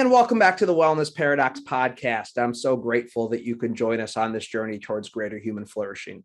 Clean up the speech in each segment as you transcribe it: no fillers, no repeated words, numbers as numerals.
And welcome back to the Wellness Paradox podcast. I'm so grateful that you can join us on this journey towards greater human flourishing.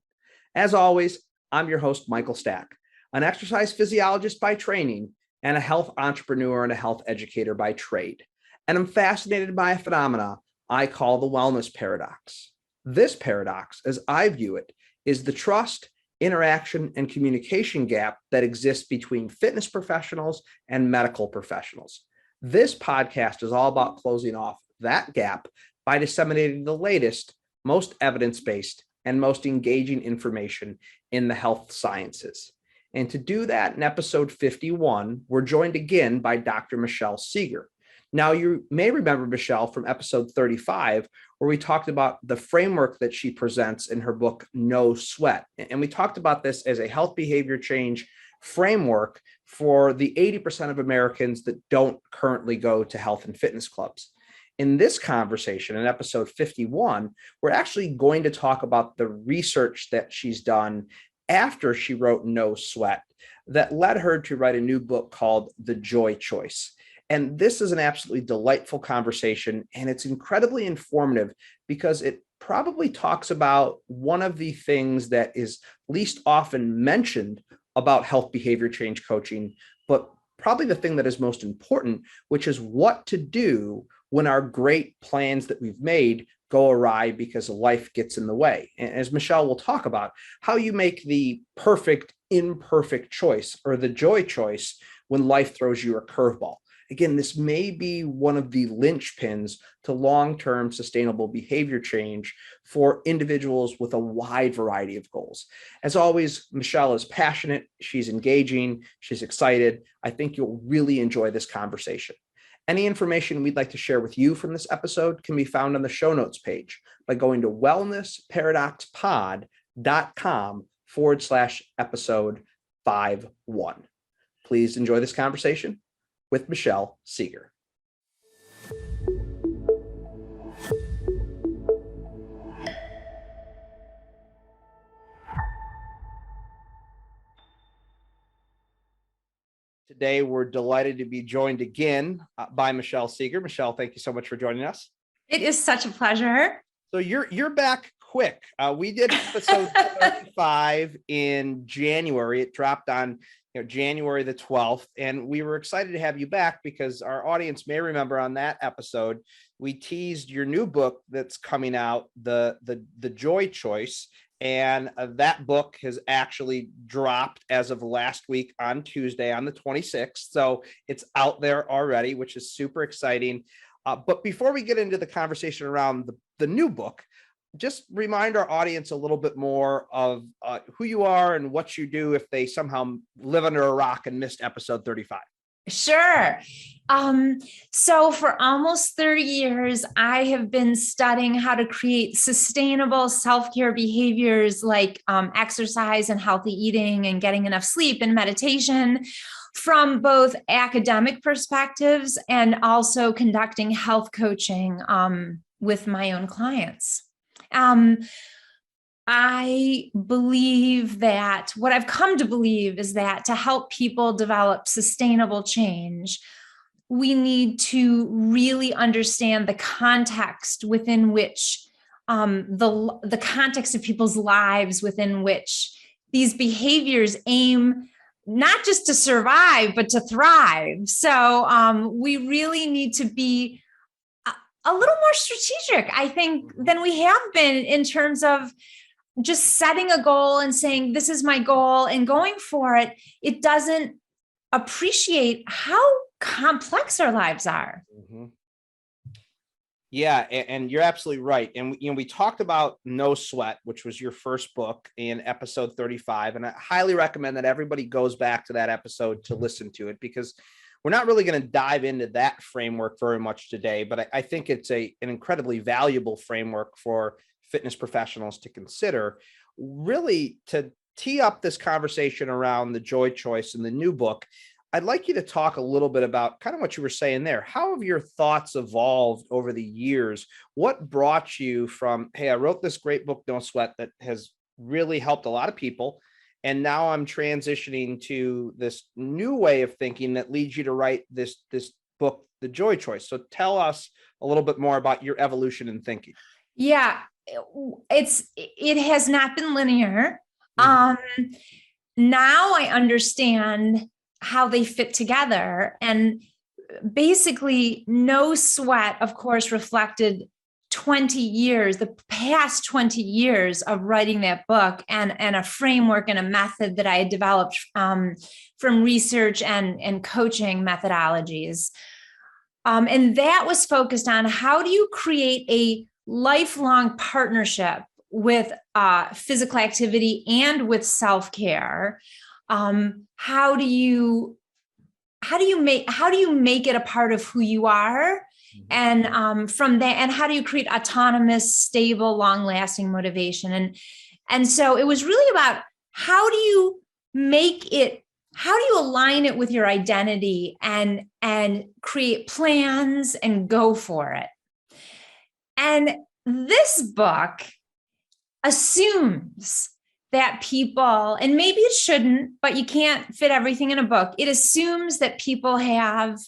As always, I'm your host, Michael Stack, an exercise physiologist by training and a health entrepreneur and a health educator by trade. And I'm fascinated by a phenomena I call the wellness paradox. This paradox, as I view it, is the trust, interaction, and communication gap that exists between fitness professionals and medical professionals. This podcast is all about closing off that gap by disseminating the latest, most evidence-based, and most engaging information in the health sciences. And to do that, in episode 51, we're joined again by Dr. Michelle Segar. Now, you may remember Michelle from episode 35, where we talked about the framework that she presents in her book, No Sweat. And we talked about this as a health behavior change framework for the 80% of Americans that don't currently go to health and fitness clubs. In this conversation, in episode 51, we're actually going to talk about the research that she's done after she wrote No Sweat that led her to write a new book called The Joy Choice. And this is an absolutely delightful conversation, and it's incredibly informative because it probably talks about one of the things that is least often mentioned about health behavior change coaching, but probably the thing that is most important, which is what to do when our great plans that we've made go awry because life gets in the way. And as Michelle will talk about, how you make the perfect imperfect choice or the joy choice when life throws you a curveball. Again, this may be one of the linchpins to long-term sustainable behavior change for individuals with a wide variety of goals. As always, Michelle is passionate, she's engaging, she's excited. I think you'll really enjoy this conversation. Any information we'd like to share with you from this episode can be found on the show notes page by going to wellnessparadoxpod.com/episode 51. Please enjoy this conversation with Michelle Segar. Today, we're delighted to be joined again by Michelle Segar. Michelle, thank you so much for joining us. It is such a pleasure. So you're back quick. We did episode 35 in January. It dropped on January the 12th, and we were excited to have you back because our audience may remember on that episode we teased your new book that's coming out, the Joy Choice. And that book has actually dropped as of last week on Tuesday, on the 26th. So it's out there already, which is super exciting. But before we get into the conversation around the new book, just remind our audience a little bit more of who you are and what you do if they somehow live under a rock and missed episode 35. Sure. So for almost 30 years, I have been studying how to create sustainable self-care behaviors like exercise and healthy eating and getting enough sleep and meditation from both academic perspectives and also conducting health coaching with my own clients. I believe that what I've come to believe is that to help people develop sustainable change, we need to really understand the context within which the context of people's lives within which these behaviors aim not just to survive, but to thrive. So we really need to be a little more strategic, I think, than we have been in terms of just setting a goal and saying, this is my goal and going for it. It doesn't appreciate how complex our lives are. Mm-hmm. Yeah, and you're absolutely right. And we talked about No Sweat, which was your first book, in episode 35. And I highly recommend that everybody goes back to that episode to listen to it, because we're not really going to dive into that framework very much today. But I think it's an incredibly valuable framework for fitness professionals to consider, really to tee up this conversation around the Joy Choice in the new book. I'd like you to talk a little bit about kind of what you were saying there. How have your thoughts evolved over the years? What brought you from, hey, I wrote this great book, No Sweat, that has really helped a lot of people, and now I'm transitioning to this new way of thinking that leads you to write this book, The Joy Choice. So tell us a little bit more about your evolution in thinking. Yeah, it has not been linear. Now I understand how they fit together. And basically, No Sweat, of course, reflected 20 years, the past 20 years of writing that book, and a framework and a method that I had developed from research and coaching methodologies. And that was focused on how do you create a lifelong partnership with physical activity and with self-care. How do you make it a part of who you are? And from that, and how do you create autonomous, stable, long-lasting motivation? And so it was really about how do you align it with your identity and create plans and go for it. And this book assumes that people, and maybe it shouldn't, but you can't fit everything in a book. It assumes that people have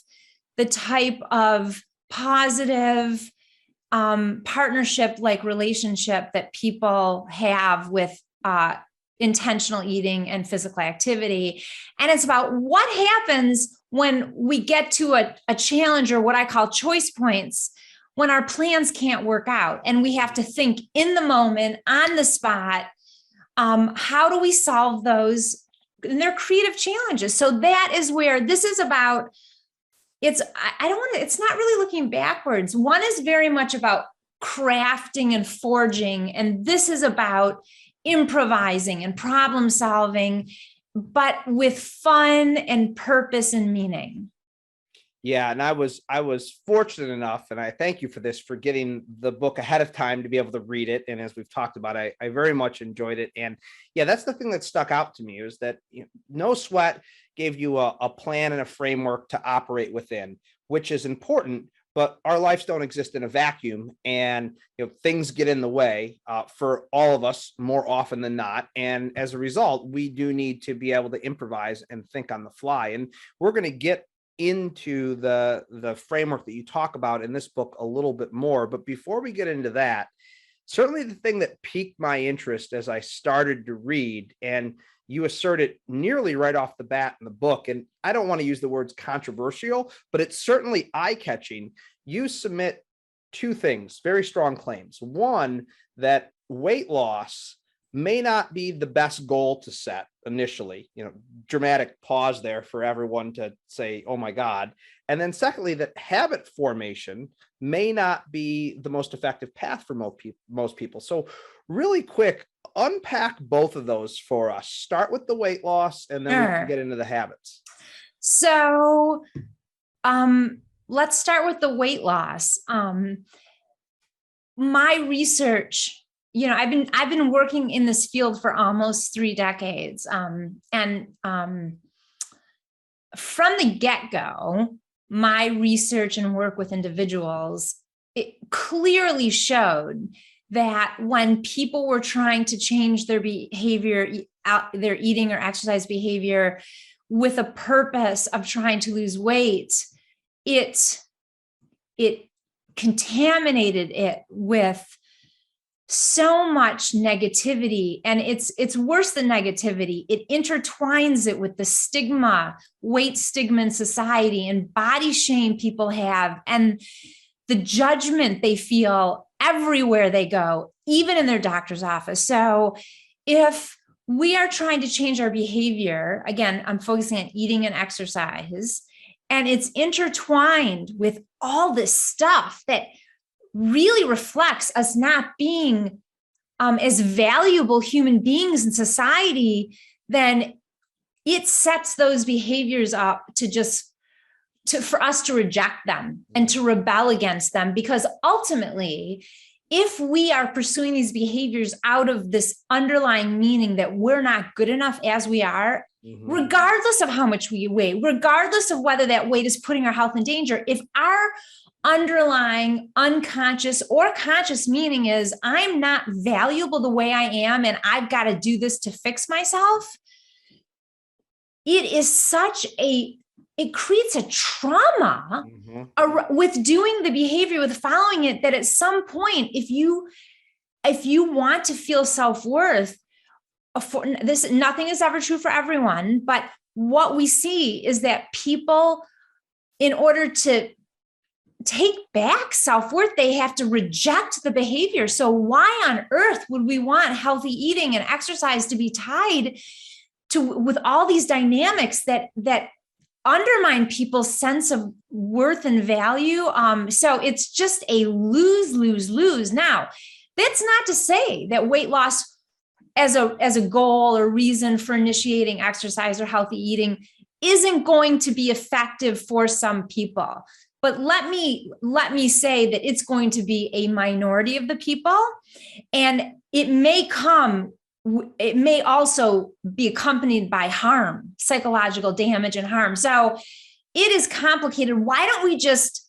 the type of positive partnership-like relationship that people have with intentional eating and physical activity. And it's about what happens when we get to a challenge, or what I call choice points, when our plans can't work out and we have to think in the moment, on the spot, how do we solve those? And they're creative challenges. So that is where this is about. It's not really looking backwards. One is very much about crafting and forging, and this is about improvising and problem solving, but with fun and purpose and meaning. Yeah, and I was fortunate enough, and I thank you for this, for getting the book ahead of time to be able to read it. And as we've talked about, I very much enjoyed it. And yeah, that's the thing that stuck out to me, is that No Sweat gave you a plan and a framework to operate within, which is important. But our lives don't exist in a vacuum, and things get in the way for all of us more often than not. And as a result, we do need to be able to improvise and think on the fly. And we're going to get into the framework that you talk about in this book a little bit more. But before we get into that, certainly the thing that piqued my interest as I started to read, and you assert it nearly right off the bat in the book, and I don't want to use the words controversial, but it's certainly eye-catching. You submit two things, very strong claims. One, that weight loss may not be the best goal to set initially, dramatic pause there for everyone to say, oh my God. And then secondly, that habit formation may not be the most effective path for most people. So really quick, unpack both of those for us. Start with the weight loss, and then we can get into the habits. So let's start with the weight loss. My research, I've been working in this field for almost 3 decades. And from the get-go, my research and work with individuals, it clearly showed that when people were trying to change their behavior, their eating or exercise behavior, with a purpose of trying to lose weight, it contaminated it with so much negativity. And it's worse than negativity. It intertwines it with the stigma, weight stigma in society, and body shame people have, and the judgment they feel everywhere they go, even in their doctor's office. So if we are trying to change our behavior, again, I'm focusing on eating and exercise, and it's intertwined with all this stuff that really reflects us not being as valuable human beings in society, then it sets those behaviors up for us to reject them and to rebel against them. Because ultimately, if we are pursuing these behaviors out of this underlying meaning that we're not good enough as we are, regardless of how much we weigh, regardless of whether that weight is putting our health in danger, if our underlying unconscious or conscious meaning is I'm not valuable the way I am, and I've got to do this to fix myself, it is such a it creates a trauma with doing the behavior, with following it, that at some point, if you want to feel self-worth, nothing is ever true for everyone, but what we see is that people, in order to take back self-worth, they have to reject the behavior. So why on earth would we want healthy eating and exercise to be tied to with all these dynamics that undermine people's sense of worth and value? So it's just a lose, lose, lose. Now, that's not to say that weight loss as a goal or reason for initiating exercise or healthy eating isn't going to be effective for some people. But let me say that it's going to be a minority of the people, and it may also be accompanied by harm, psychological damage and harm. So it is complicated. Why don't we just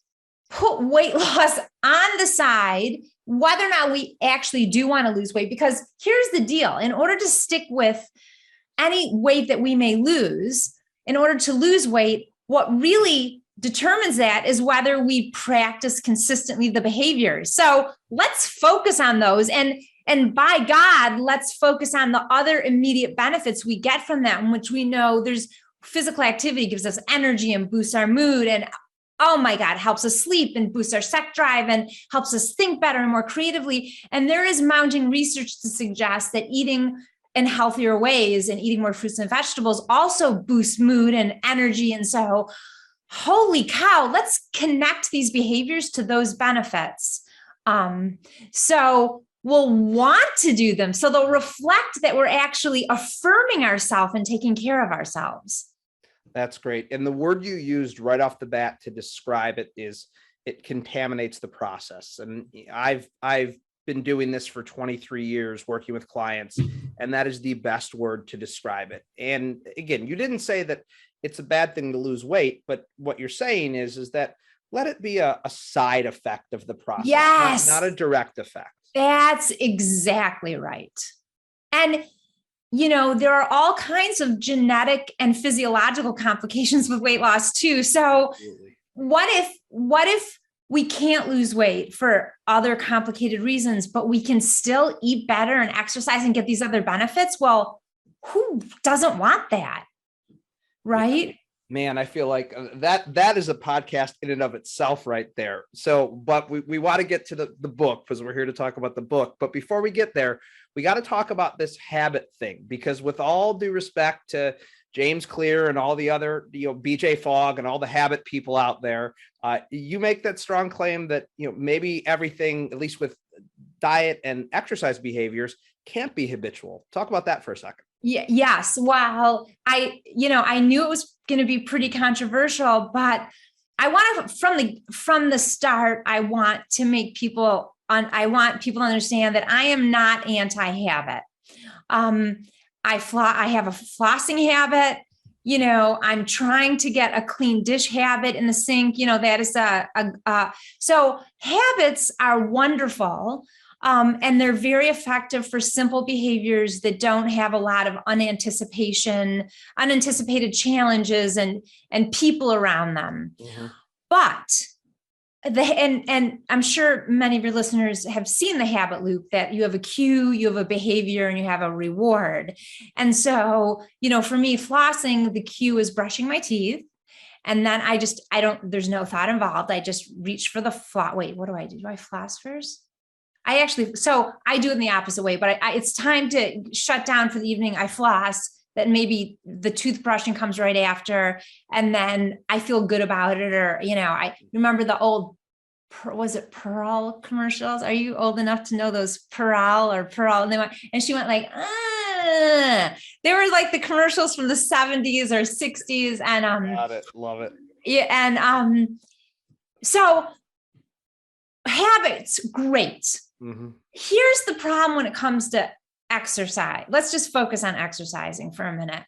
put weight loss on the side, whether or not we actually do want to lose weight? Because here's the deal. In order to stick with any weight that we may lose, in order to lose weight, what really determines that is whether we practice consistently the behaviors. So let's focus on those. And by God, let's focus on the other immediate benefits we get from that, in which we know there's physical activity gives us energy and boosts our mood. And oh my God, helps us sleep and boosts our sex drive and helps us think better and more creatively. And there is mounting research to suggest that eating in healthier ways and eating more fruits and vegetables also boosts mood and energy. And so, holy cow, let's connect these behaviors to those benefits. So we'll want to do them. So they'll reflect that we're actually affirming ourselves and taking care of ourselves. That's great. And the word you used right off the bat to describe it is it contaminates the process. And I've been doing this for 23 years, working with clients, and that is the best word to describe it. And again, you didn't say that it's a bad thing to lose weight, but what you're saying is that let it be a side effect of the process, yes, not a direct effect. That's exactly right. And there are all kinds of genetic and physiological complications with weight loss too. So Absolutely. What if we can't lose weight for other complicated reasons, but we can still eat better and exercise and get these other benefits? Well, who doesn't want that? Right? Man, I feel like that is a podcast in and of itself right there. So, but we want to get to the book because we're here to talk about the book. But before we get there, we got to talk about this habit thing, because with all due respect to James Clear and all the other, BJ Fogg and all the habit people out there, you make that strong claim that, maybe everything, at least with diet and exercise behaviors, can't be habitual. Talk about that for a second. Yeah. Yes. Well, I knew it was going to be pretty controversial, but I want to, from the start, I want people to understand that I am not anti-habit. I have a flossing habit. I'm trying to get a clean dish habit in the sink. That is so habits are wonderful. And they're very effective for simple behaviors that don't have a lot of unanticipated challenges and people around them. Mm-hmm. But and I'm sure many of your listeners have seen the habit loop, that you have a cue, you have a behavior, and you have a reward. And so, for me, flossing, the cue is brushing my teeth. And then there's no thought involved. I just reach for the floss. Wait, what do I do? Do I floss first? I do it in the opposite way, but it's time to shut down for the evening. I floss, that maybe the toothbrushing comes right after, and then I feel good about it. Or, I remember the old, was it Pearl commercials? Are you old enough to know those Pearl? And she went like, they were like the commercials from the 70s or 60s. And, got it. Love it. Yeah. And, so habits, great. Mm-hmm. Here's the problem when it comes to exercise. Let's just focus on exercising for a minute.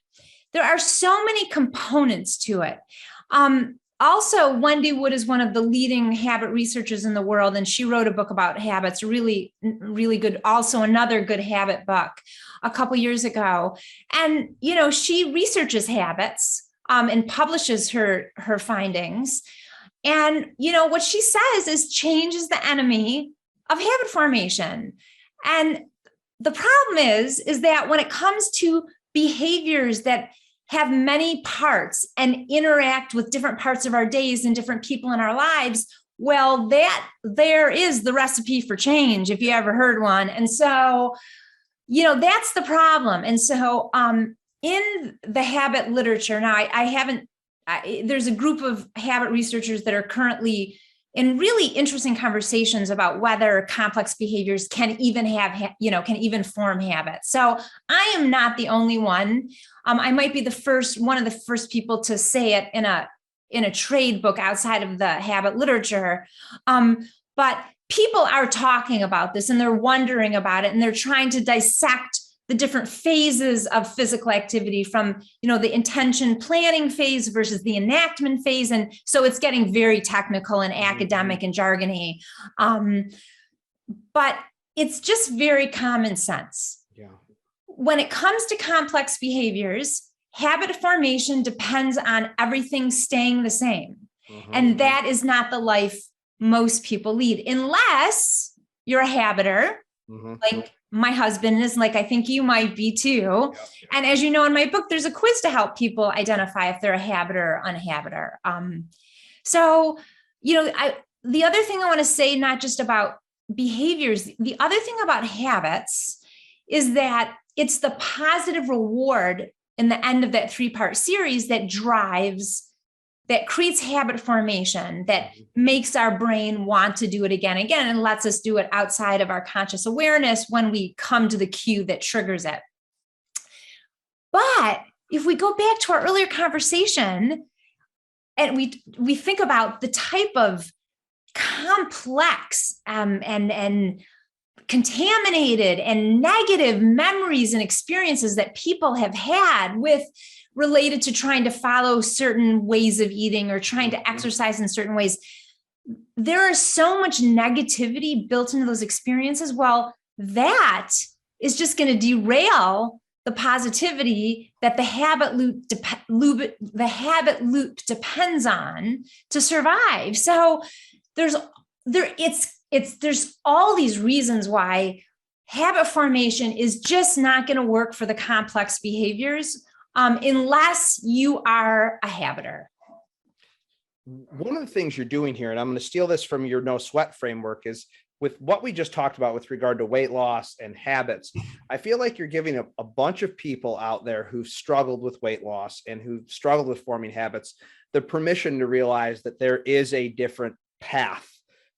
There are so many components to it. Also, Wendy Wood is one of the leading habit researchers in the world, and she wrote a book about habits, really, really good. Also, another good habit book a couple years ago. And, she researches habits. and publishes her findings. And, what she says is change is the enemy of habit formation. And the problem is that when it comes to behaviors that have many parts and interact with different parts of our days and different people in our lives, well, there is the recipe for change, if you ever heard one. And so, that's the problem. And so in the habit literature, now there's a group of habit researchers that are currently in really interesting conversations about whether complex behaviors can even form habits. So I am not the only one. I might be one of the first people to say it in a trade book outside of the habit literature. But people are talking about this and they're wondering about it and they're trying to dissect the different phases of physical activity from, the intention planning phase versus the enactment phase. And so it's getting very technical and academic and jargony. But it's just very common sense. Yeah. When it comes to complex behaviors, habit formation depends on everything staying the same. Mm-hmm. And that is not the life most people lead, unless you're a habiter, like my husband is, like I think you might be too. Yeah. And as you know, in my book, there's a quiz to help people identify if they're a habiter or unhabiter. So, the other thing I want to say, not just about behaviors, the other thing about habits is that it's the positive reward in the end of that 3-part series that creates habit formation, that makes our brain want to do it again and lets us do it outside of our conscious awareness when we come to the cue that triggers it. But if we go back to our earlier conversation and we think about the type of complex and contaminated and negative memories and experiences that people have had related to trying to follow certain ways of eating or trying to exercise in certain ways, there is so much negativity built into those experiences. Well, that is just going to derail the positivity that the habit loop depends on to survive. So there's all these reasons why habit formation is just not going to work for the complex behaviors unless you are a habiter. One of the things you're doing here, and I'm going to steal this from your no sweat framework, is with what we just talked about with regard to weight loss and habits. I feel like you're giving a bunch of people out there who've struggled with weight loss and who've struggled with forming habits the permission to realize that there is a different path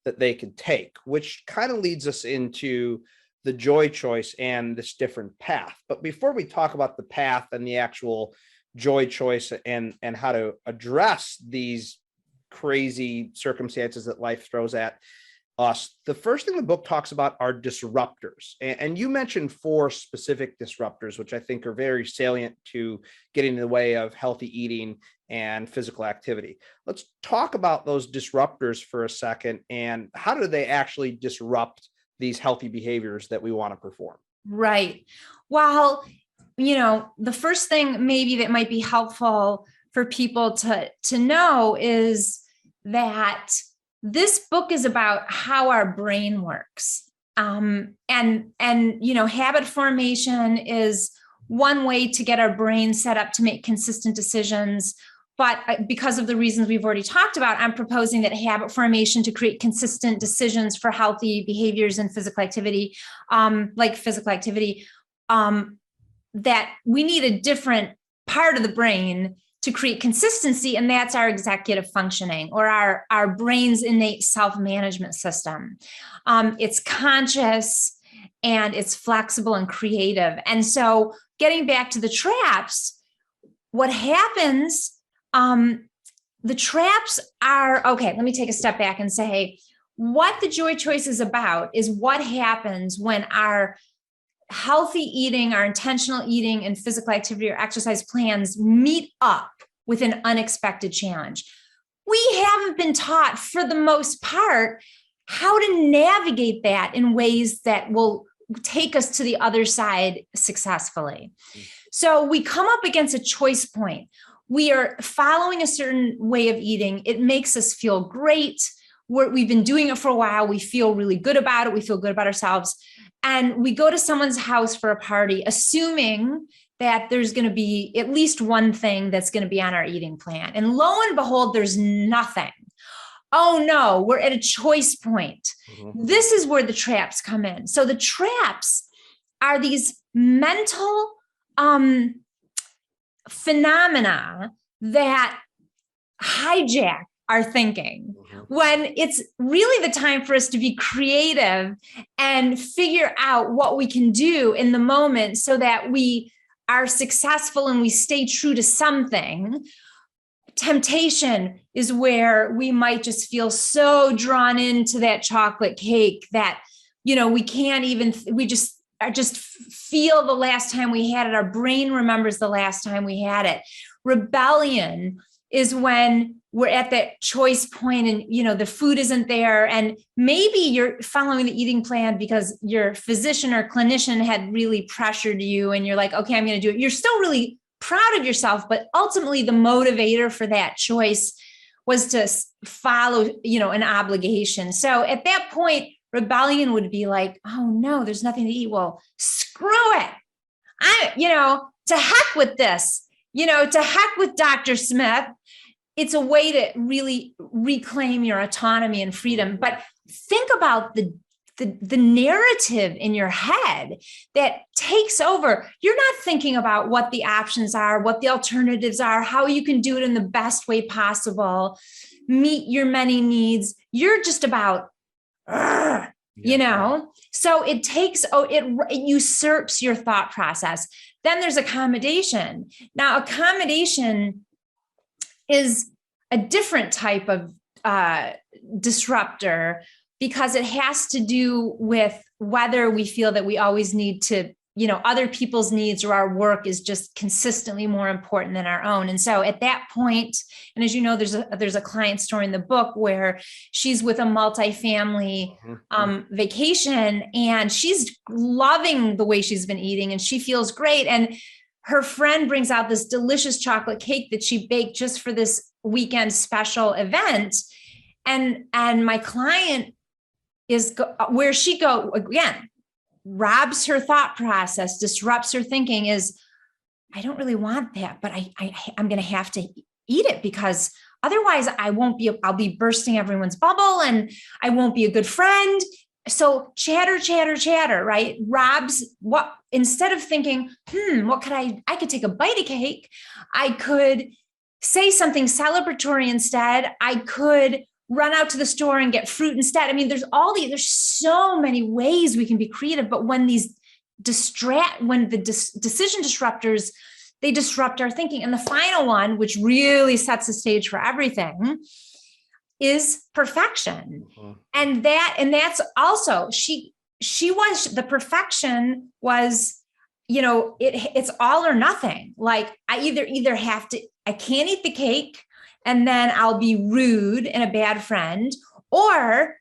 that they can take, which kind of leads us into the joy choice and this different path. But before we talk about the path and the actual joy choice and how to address these crazy circumstances that life throws at us, the first thing the book talks about are disruptors. And you mentioned 4 specific disruptors, which I think are very salient to getting in the way of healthy eating and physical activity. Let's talk about those disruptors for a second, and how do they actually disrupt these healthy behaviors that we want to perform? Right. Well, the first thing maybe that might be helpful for people to know is that this book is about how our brain works. And habit formation is one way to get our brain set up to make consistent decisions. But because of the reasons we've already talked about, I'm proposing that habit formation to create consistent decisions for healthy behaviors and physical activity, that we need a different part of the brain to create consistency, and that's our executive functioning, or our brain's innate self-management system. It's conscious and it's flexible and creative. And so getting back to the traps, what happens, the traps are, okay, let me take a step back and say, what the joy choice is about is what happens when our healthy eating, our intentional eating and physical activity or exercise plans meet up with an unexpected challenge. We haven't been taught, for the most part, how to navigate that in ways that will take us to the other side successfully. So we come up against a choice point. we are following a certain way of eating. It makes us feel great. We've been doing it for a while. We feel really good about it. We feel good about ourselves. And we go to someone's house for a party, assuming that there's going to be at least one thing that's going to be on our eating plan. And lo and behold, there's nothing. Oh no, we're at a choice point. Mm-hmm. This is where the traps come in. So the traps are these mental phenomena that hijack our thinking, when it's really the time for us to be creative and figure out what we can do in the moment so that we are successful and we stay true to something. Temptation is where we might just feel so drawn into that chocolate cake that, we can't even, we just feel the last time we had it. Our brain remembers the last time we had it. Rebellion is when we're at that choice point and, the food isn't there. And maybe you're following the eating plan because your physician or clinician had really pressured you and you're like, okay, I'm going to do it. You're still really proud of yourself, but ultimately the motivator for that choice was to follow, an obligation. So at that point, rebellion would be like, oh no, there's nothing to eat. Well, screw it. To heck with this, to heck with Dr. Smith. It's a way to really reclaim your autonomy and freedom. But think about the narrative in your head that takes over. You're not thinking about what the options are, what the alternatives are, how you can do it in the best way possible, meet your many needs. You're just about, So it usurps your thought process. Then there's accommodation. Now, accommodation is a different type of disruptor because it has to do with whether we feel that we always need to, other people's needs or our work is just consistently more important than our own. And so at that point, and as you know, there's a client story in the book where she's with a multifamily vacation and she's loving the way she's been eating and she feels great. And her friend brings out this delicious chocolate cake that she baked just for this weekend special event. And my client is where she again, robs her thought process, disrupts her thinking is, I don't really want that, but I'm going to have to eat it because otherwise I'll be bursting everyone's bubble and I won't be a good friend. So chatter, right? Robs what, instead of thinking, what could I could take a bite of cake. I could say something celebratory instead. I could run out to the store and get fruit instead. I mean, there's so many ways we can be creative, but when the decision disruptors, they disrupt our thinking. And the final one, which really sets the stage for everything, is perfection. Mm-hmm. And that's also, the perfection was, it's all or nothing. Like I either I can't eat the cake and then I'll be rude and a bad friend, or,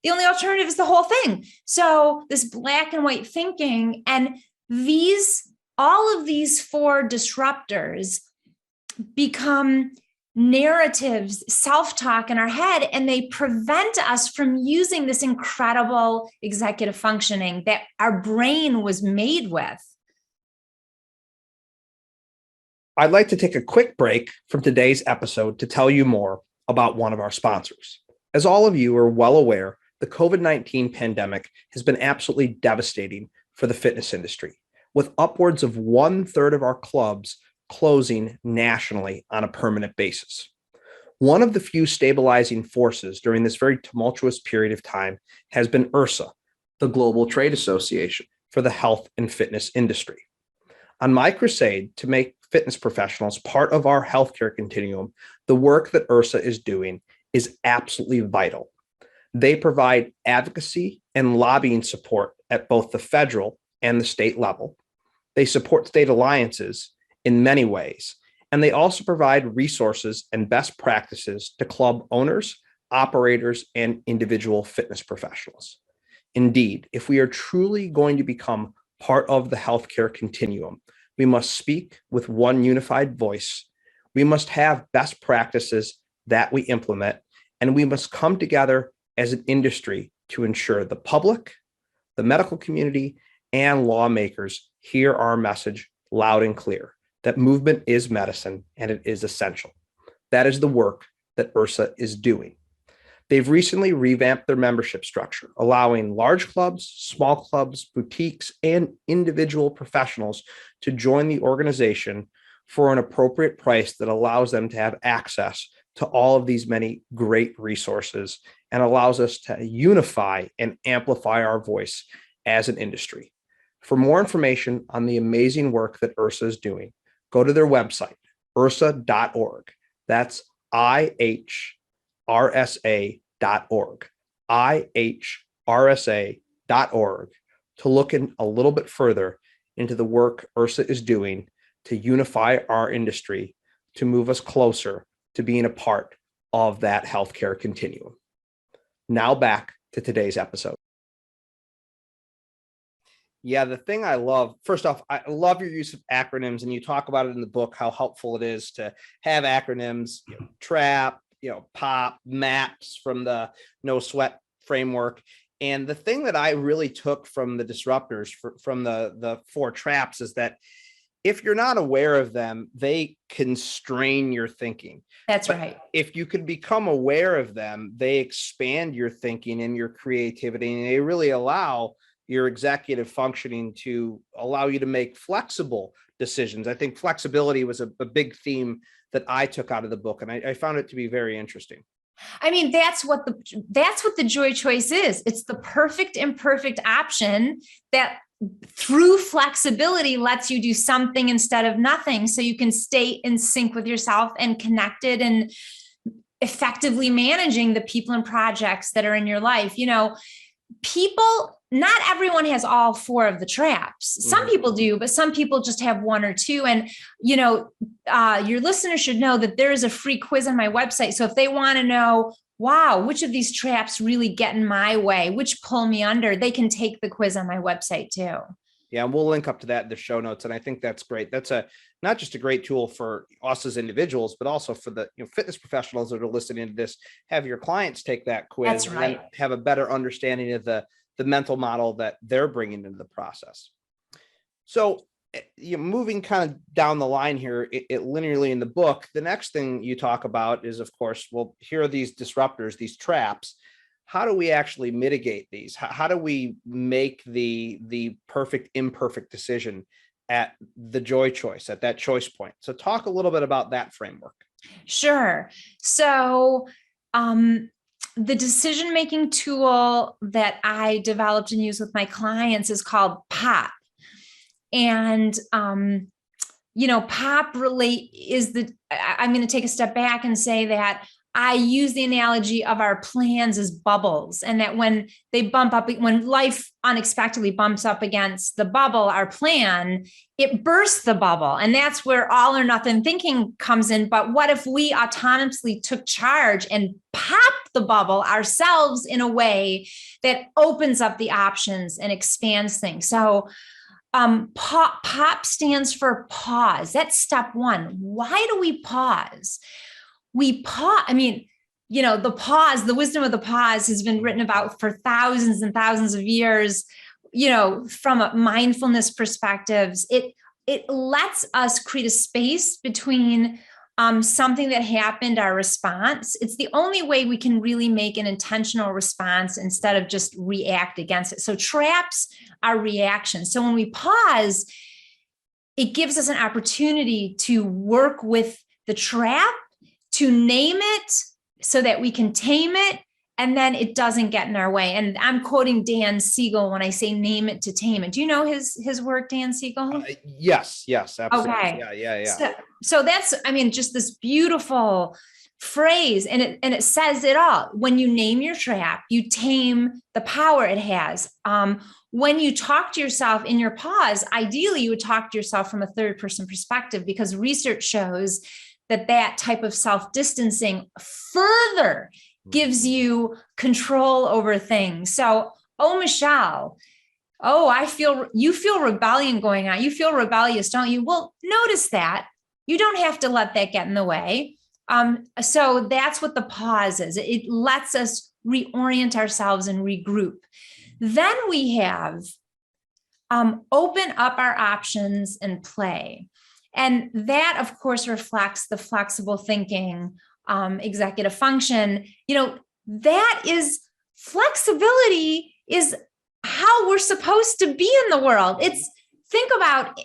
the only alternative is the whole thing. So this black and white thinking, and all of these four disruptors become narratives, self-talk in our head, and they prevent us from using this incredible executive functioning that our brain was made with. I'd like to take a quick break from today's episode to tell you more about one of our sponsors. As all of you are well aware, the COVID-19 pandemic has been absolutely devastating for the fitness industry, with upwards of 1/3 of our clubs closing nationally on a permanent basis. One of the few stabilizing forces during this very tumultuous period of time has been IHRSA, the Global Trade Association for the Health and Fitness Industry. On my crusade to make fitness professionals part of our healthcare continuum, the work that IHRSA is doing is absolutely vital. They provide advocacy and lobbying support at both the federal and the state level. They support state alliances in many ways, and they also provide resources and best practices to club owners, operators, and individual fitness professionals. Indeed, if we are truly going to become part of the healthcare continuum, we must speak with one unified voice We must have best practices that we implement, and we must come together as an industry to ensure the public, the medical community, and lawmakers hear our message loud and clear, that movement is medicine and it is essential. That is the work that IHRSA is doing. They've recently revamped their membership structure, allowing large clubs, small clubs, boutiques, and individual professionals to join the organization for an appropriate price that allows them to have access to all of these many great resources and allows us to unify and amplify our voice as an industry. For more information on the amazing work that IHRSA is doing, go to their website, IHRSA.org. That's IHRSA.org, IHRSA.org, to look in a little bit further into the work IHRSA is doing to unify our industry, to move us closer to being a part of that healthcare continuum. Now back to today's episode. Yeah, the thing I love, first off, I love your use of acronyms, and you talk about it in the book, how helpful it is to have acronyms, TRAP, POP, MAPS from the No Sweat framework. And the thing that I really took from the disruptors, from the 4 traps, is that if you're not aware of them, they constrain your thinking. That's right. If you can become aware of them, they expand your thinking and your creativity, and they really allow your executive functioning to allow you to make flexible decisions. I think flexibility was a big theme that I took out of the book, and I found it to be very interesting. I mean, that's what the joy choice is. It's the perfect imperfect option that through flexibility lets you do something instead of nothing, so you can stay in sync with yourself and connected and effectively managing the people and projects that are in your life. Not everyone has all 4 of the traps. Some people do, but some people just have 1 or 2. And, your listeners should know that there is a free quiz on my website. So if they want to know, wow, which of these traps really get in my way, which pull me under, they can take the quiz on my website too. Yeah, and we'll link up to that in the show notes. And I think that's great. That's not just a great tool for us as individuals, but also for the fitness professionals that are listening to this. Have your clients take that quiz. That's right. And have a better understanding of the mental model that they're bringing into the process. So, moving kind of down the line here, it linearly in the book, the next thing you talk about is, of course, well, here are these disruptors, these traps. How do we actually mitigate these? How do we make the perfect imperfect decision at the joy choice, at that choice point? So talk a little bit about that framework. Sure. So, the decision-making tool that I developed and use with my clients is called POP. And, POP I'm going to take a step back and say that I use the analogy of our plans as bubbles, and that when they when life unexpectedly bumps up against the bubble, our plan, it bursts the bubble. And that's where all or nothing thinking comes in. But what if we autonomously took charge and popped the bubble ourselves in a way that opens up the options and expands things? So POP stands for pause. That's step 1. Why do we pause? We pause. The pause, the wisdom of the pause has been written about for thousands and thousands of years, from a mindfulness perspectives. It lets us create a space between something that happened, our response. It's the only way we can really make an intentional response instead of just react against it. So traps are reactions. So when we pause, it gives us an opportunity to work with the trap, to name it so that we can tame it, and then it doesn't get in our way. And I'm quoting Dan Siegel when I say name it to tame it. Do you know his work, Dan Siegel? Yes, absolutely. Okay. Yeah. So that's, just this beautiful phrase, and it says it all. When you name your trap, you tame the power it has. When you talk to yourself in your pause, ideally you would talk to yourself from a third person perspective, because research shows that type of self-distancing further gives you control over things. So, Michelle, you feel rebellion going on. You feel rebellious, don't you? Well, notice that. You don't have to let that get in the way. So that's what the pause is. It lets us reorient ourselves and regroup. Then we have open up our options and play. And that, of course, reflects the flexible thinking, executive function. That is flexibility is how we're supposed to be in the world. Think about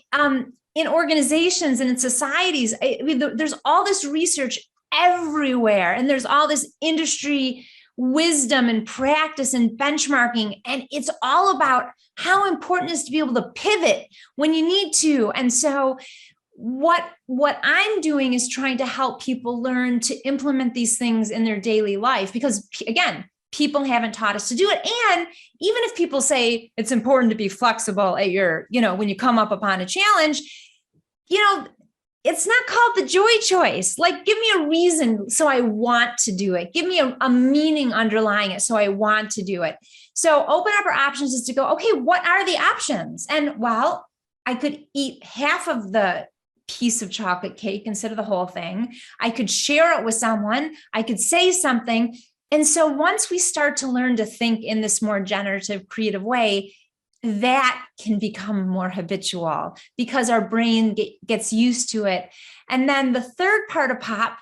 in organizations and in societies, there's all this research everywhere, and there's all this industry wisdom and practice and benchmarking. And it's all about how important it is to be able to pivot when you need to. And so what I'm doing is trying to help people learn to implement these things in their daily life, because again, people haven't taught us to do it. And even if people say it's important to be flexible at your, when you come up upon a challenge, it's not called the joy choice. Like, give me a reason so I want to do it. Give me a meaning underlying it so I want to do it. So open up our options is to go, okay, what are the options? And well, I could eat half of the piece of chocolate cake instead of the whole thing. I could share it with someone. I could say something. And so once we start to learn to think in this more generative, creative way, that can become more habitual because our brain gets used to it. And then the third part of POP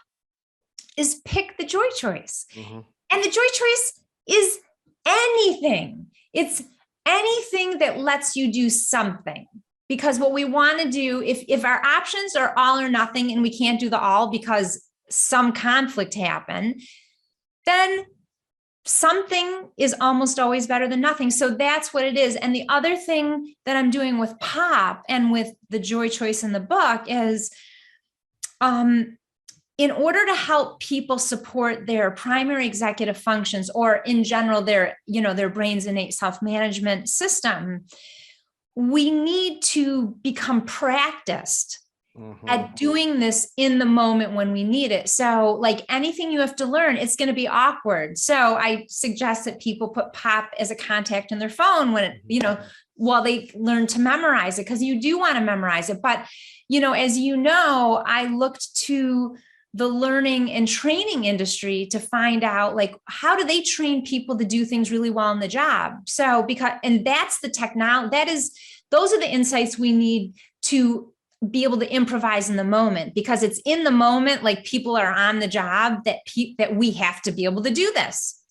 is pick the joy choice. Mm-hmm. And the joy choice is anything. It's anything that lets you do something. Because what we want to do, if our options are all or nothing and we can't do the all because some conflict happened, then something is almost always better than nothing. So that's what it is. And the other thing that I'm doing with POP and with the joy choice in the book is, in order to help people support their primary executive functions, or in general, their brain's innate self-management system, we need to become practiced at doing this in the moment when we need it. So like anything you have to learn, it's going to be awkward. So I suggest that people put POP as a contact in their phone when, while they learn to memorize it, because you do want to memorize it. But, as I looked to the learning and training industry to find out, like, how do they train people to do things really well in the job? So that's the technology, those are the insights we need to be able to improvise in the moment, because it's in the moment, like people are on the job, that we have to be able to do this.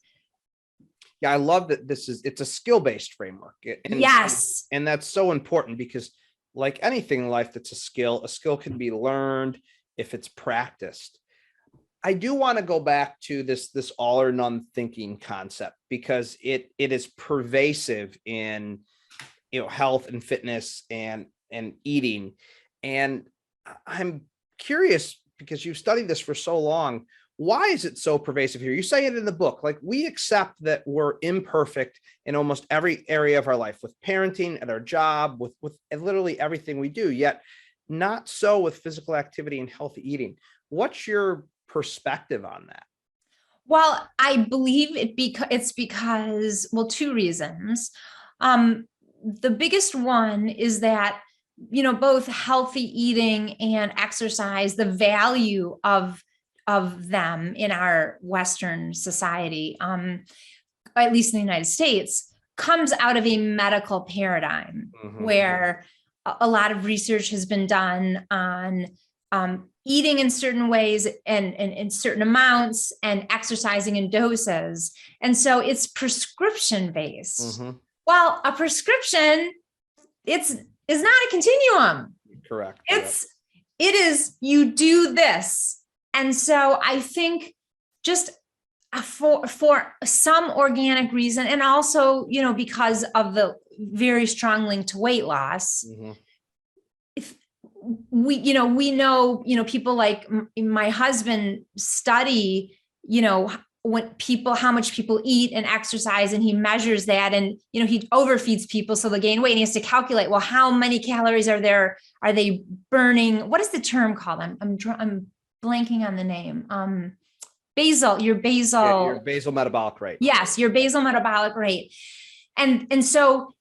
Yeah, I love that it's a skill-based framework. Yes. And that's so important because like anything in life that's a skill can be learned if it's practiced. I do want to go back to this all or none thinking concept, because it is pervasive in health and fitness and eating. And I'm curious, because you've studied this for so long, why is it so pervasive here? You say it in the book, like, we accept that we're imperfect in almost every area of our life, with parenting, at our job, with literally everything we do, yet not so with physical activity and healthy eating. What's your perspective on that? Well, I believe it's because, two reasons. The biggest one is that, both healthy eating and exercise, the value of them in our Western society, at least in the United States, comes out of a medical paradigm where a lot of research has been done on eating in certain ways and in certain amounts, and exercising in doses. And so it's prescription based. Well, a prescription, is not a continuum. Correct. It is, you do this. And so I think just for some organic reason, and also, because of the very strong link to weight loss, if we know, people like my husband study, how much people eat and exercise, and he measures that, and he overfeeds people so they gain weight, and he has to calculate, well, how many calories are they burning? What is the term called? I'm blanking on the name. Your basal metabolic rate. Yes, your basal metabolic rate. And so,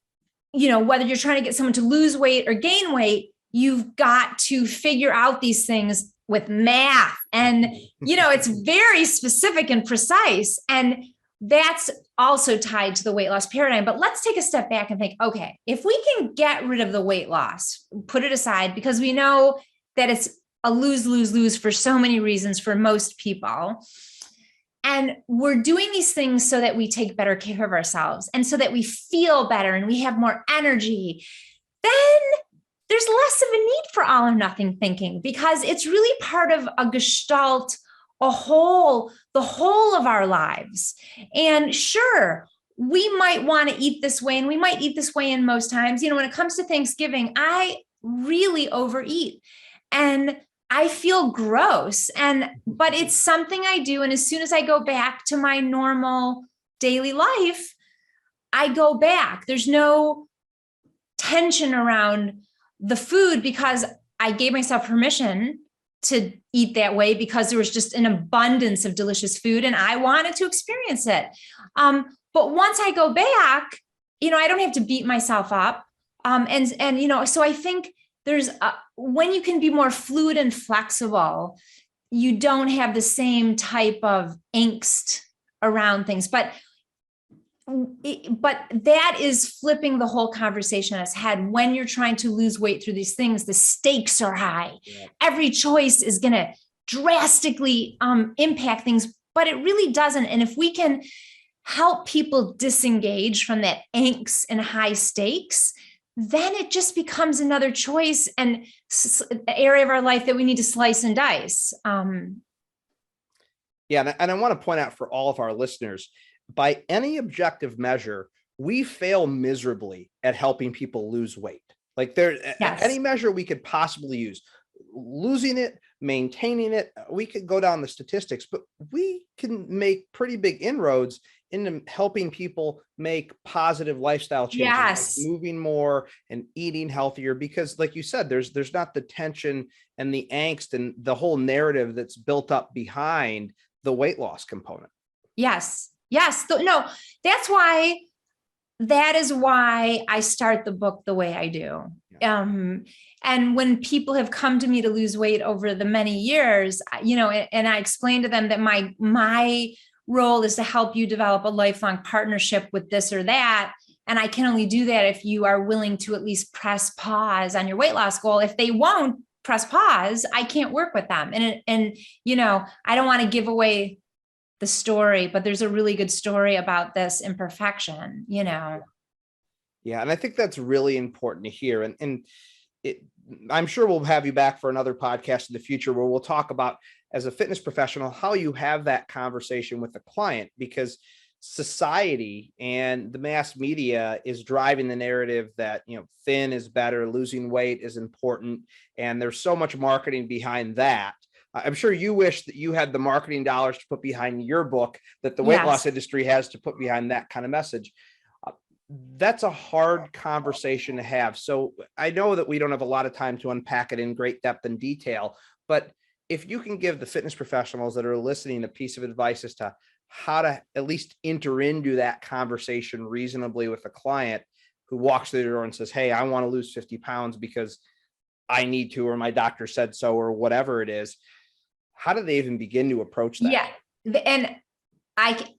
whether you're trying to get someone to lose weight or gain weight, you've got to figure out these things with math. And, it's very specific and precise. And that's also tied to the weight loss paradigm. But let's take a step back and think, okay, if we can get rid of the weight loss, put it aside, because we know that it's a lose, lose, lose for so many reasons for most people. And we're doing these things so that we take better care of ourselves and so that we feel better and we have more energy. Then there's less of a need for all or nothing thinking, because it's really part of a gestalt, the whole of our lives. And sure, we might want to eat this way, and we might eat this way in most times. When it comes to Thanksgiving, I really overeat and I feel gross. But it's something I do. And as soon as I go back to my normal daily life, I go back. There's no tension around the food because I gave myself permission to eat that way because there was just an abundance of delicious food and I wanted to experience it. But once I go back, I don't have to beat myself up. So I think there's when you can be more fluid and flexible, you don't have the same type of angst around things. But that is flipping the whole conversation on its head. When you're trying to lose weight through these things, the stakes are high. Yeah. Every choice is going to drastically impact things, but it really doesn't. And if we can help people disengage from that angst and high stakes, then it just becomes another choice and area of our life that we need to slice and dice. Yeah. And I want to point out for all of our listeners, by any objective measure, we fail miserably at helping people lose weight. Like any measure we could possibly use, losing it, maintaining it, we could go down the statistics, but we can make pretty big inroads into helping people make positive lifestyle changes, yes, like moving more and eating healthier, because like you said, there's not the tension and the angst and the whole narrative that's built up behind the weight loss component. Yes. No, that is why I start the book the way I do. Yeah. And when people have come to me to lose weight over the many years, and I explain to them that my role is to help you develop a lifelong partnership with this or that. And I can only do that if you are willing to at least press pause on your weight loss goal. If they won't press pause, I can't work with them. And I don't want to give away the story, but there's a really good story about this imperfection, Yeah. And I think that's really important to hear. And I'm sure we'll have you back for another podcast in the future where we'll talk about, as a fitness professional, how you have that conversation with the client, because society and the mass media is driving the narrative that, thin is better, losing weight is important. And there's so much marketing behind that. I'm sure you wish that you had the marketing dollars to put behind your book that the weight loss industry has to put behind that kind of message. That's a hard conversation to have. So I know that we don't have a lot of time to unpack it in great depth and detail, but if you can give the fitness professionals that are listening a piece of advice as to how to at least enter into that conversation reasonably with a client who walks through the door and says, hey, I want to lose 50 pounds because I need to, or my doctor said so, or whatever it is. How do they even begin to approach that? Yeah. And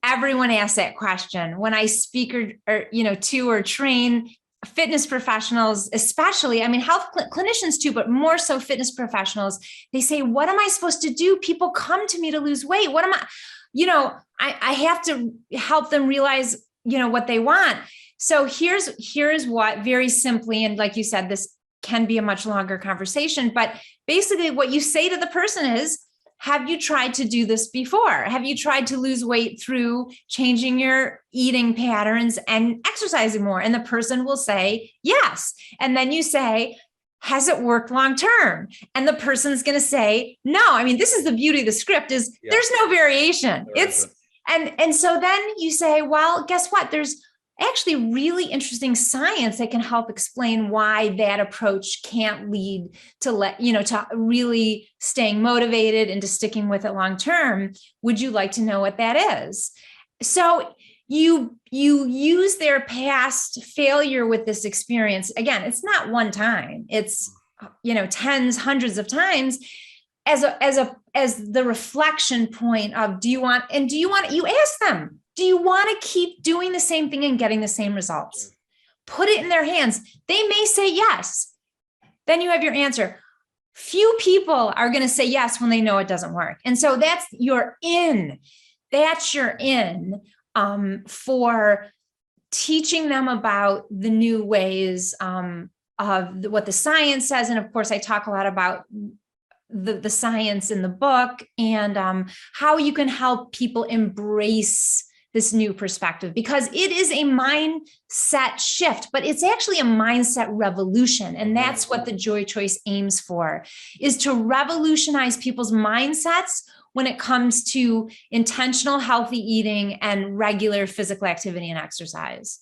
everyone asks that question when I speak or train fitness professionals, especially, health clinicians too, but more so fitness professionals. They say, what am I supposed to do? People come to me to lose weight. What am I have to help them realize, what they want. So here's what, very simply, and like you said, this can be a much longer conversation, but basically what you say to the person is, have you tried to do this before? Have you tried to lose weight through changing your eating patterns and exercising more? And the person will say, yes. And then you say, has it worked long-term? And the person's going to say, no. This is the beauty of the script is there's no variation. And so then you say, well, guess what? There's actually really interesting science that can help explain why that approach can't lead to to really staying motivated and to sticking with it long term. Would you like to know what that is? So you use their past failure with this experience. Again, it's not one time. It's tens, hundreds of times as the reflection point of, you ask them, do you want to keep doing the same thing and getting the same results? Put it in their hands. They may say yes. Then you have your answer. Few people are going to say yes when they know it doesn't work. And so that's your in. That's your in for teaching them about the new ways of what the science says. And of course, I talk a lot about the science in the book and how you can help people embrace this new perspective, because it is a mindset shift, but it's actually a mindset revolution. And that's what the Joy Choice aims for, is to revolutionize people's mindsets when it comes to intentional, healthy eating and regular physical activity and exercise.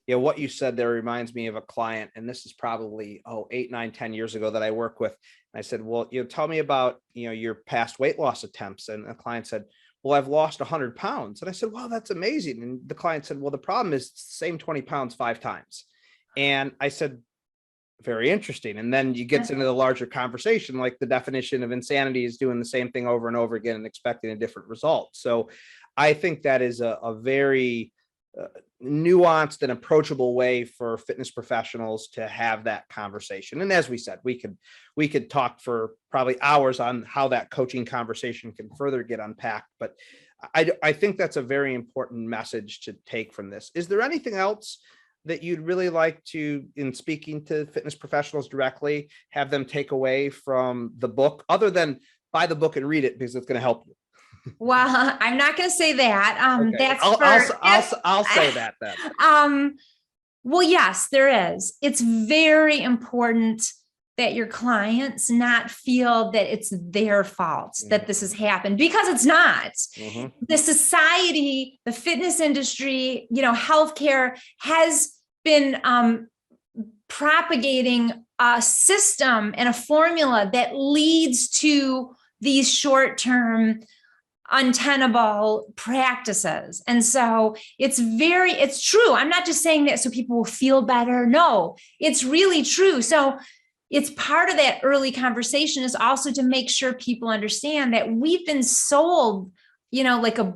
Yeah, what you said there reminds me of a client, and this is probably 8, 9, 10 years ago that I work with. And I said, well, tell me about your past weight loss attempts. And the client said, well, I've lost 100 pounds. And I said, well, that's amazing. And the client said, well, the problem is same 20 pounds 5 times. And I said, very interesting. And then you get into the larger conversation, like the definition of insanity is doing the same thing over and over again and expecting a different result. So I think that is a very nuanced and approachable way for fitness professionals to have that conversation. And as we said, we could talk for probably hours on how that coaching conversation can further get unpacked. But I think that's a very important message to take from this. Is there anything else that you'd really like to, in speaking to fitness professionals directly, have them take away from the book, other than buy the book and read it because it's going to help you? Well, I'm not going to say that. Okay. I'll say that then. Well, yes, there is. It's very important that your clients not feel that it's their fault that this has happened, because it's not. The society, the fitness industry, healthcare has been propagating a system and a formula that leads to these short-term untenable practices. And so it's true. I'm not just saying that so people will feel better. No, it's really true. So it's part of that early conversation is also to make sure people understand that we've been sold, like a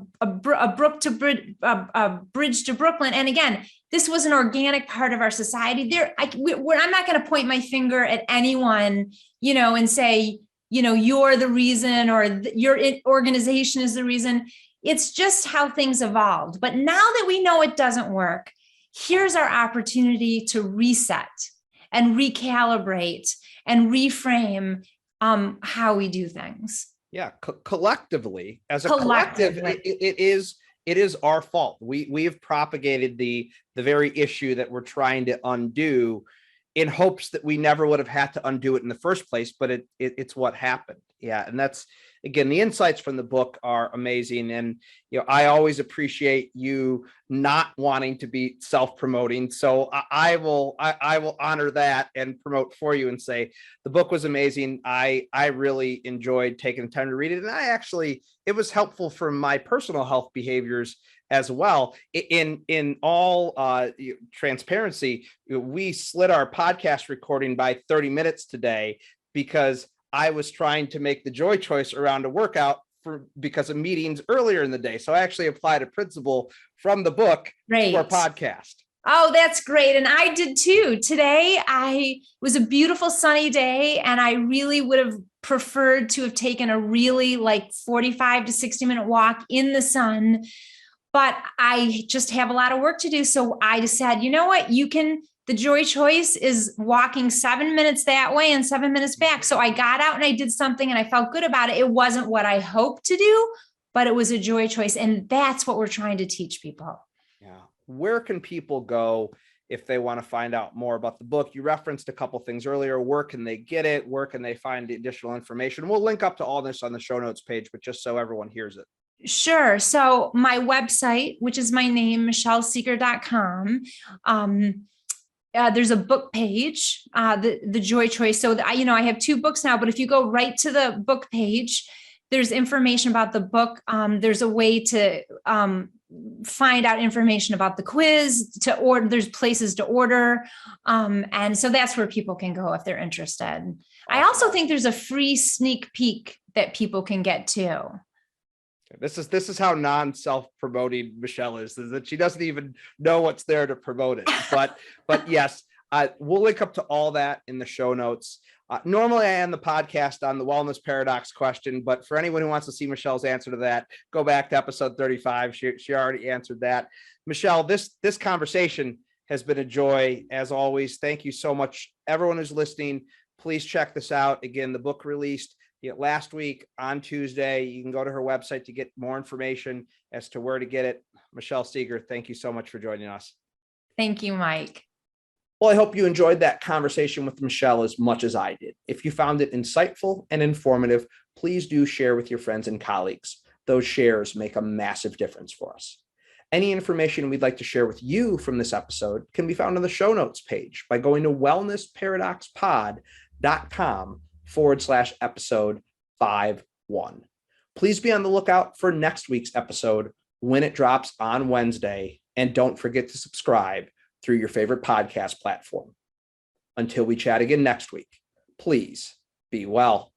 bridge to Brooklyn. And again, this was an organic part of our society. I'm not going to point my finger at anyone, and say, you're the reason, or your organization is the reason. It's just how things evolved. But now that we know it doesn't work, here's our opportunity to reset and recalibrate and reframe how we do things. Yeah, collectively, as a collective, it is our fault. We have propagated the very issue that we're trying to undo, in hopes that we never would have had to undo it in the first place, but it's what happened. Yeah. And that's, again, the insights from the book are amazing. And, I always appreciate you not wanting to be self-promoting. So I will honor that and promote for you and say, the book was amazing. I really enjoyed taking the time to read it. And it was helpful for my personal health behaviors as well. In all transparency, we slid our podcast recording by 30 minutes today because I was trying to make the Joy Choice around a workout because of meetings earlier in the day. So I actually applied a principle from the book to our podcast. Oh, that's great. And I did too. Today, it was a beautiful sunny day, and I really would have preferred to have taken a really 45 to 60 minute walk in the sun. But I just have a lot of work to do. So I decided, you know what, the Joy Choice is walking 7 minutes that way and 7 minutes back. So I got out and I did something and I felt good about it. It wasn't what I hoped to do, but it was a Joy Choice. And that's what we're trying to teach people. Yeah. Where can people go if they want to find out more about the book? You referenced a couple things earlier. Where can they get it? Where can they find the additional information? We'll link up to all this on the show notes page, but just so everyone hears it. Sure. So my website, which is my name, michellesegar.com. There's a book page, the Joy Choice. So I have 2 books now, but if you go right to the book page, there's information about the book. There's a way to find out information about the quiz, to order. There's places to order. And so that's where people can go if they're interested. I also think there's a free sneak peek that people can get too. This is how non-self-promoting Michelle is that she doesn't even know what's there to promote it. But yes, we'll link up to all that in the show notes. Normally I end the podcast on the wellness paradox question, but for anyone who wants to see Michelle's answer to that, go back to episode 35. She already answered that. Michelle, this conversation has been a joy as always. Thank you so much. Everyone who's listening, please check this out. Again, the book released last week on Tuesday. You can go to her website to get more information as to where to get it. Michelle Segar, thank you so much for joining us. Thank you, Mike. Well, I hope you enjoyed that conversation with Michelle as much as I did. If you found it insightful and informative, please do share with your friends and colleagues. Those shares make a massive difference for us. Any information we'd like to share with you from this episode can be found on the show notes page by going to wellnessparadoxpod.com/episode 51. Please be on the lookout for next week's episode when it drops on Wednesday. And don't forget to subscribe through your favorite podcast platform. Until we chat again next week, please be well.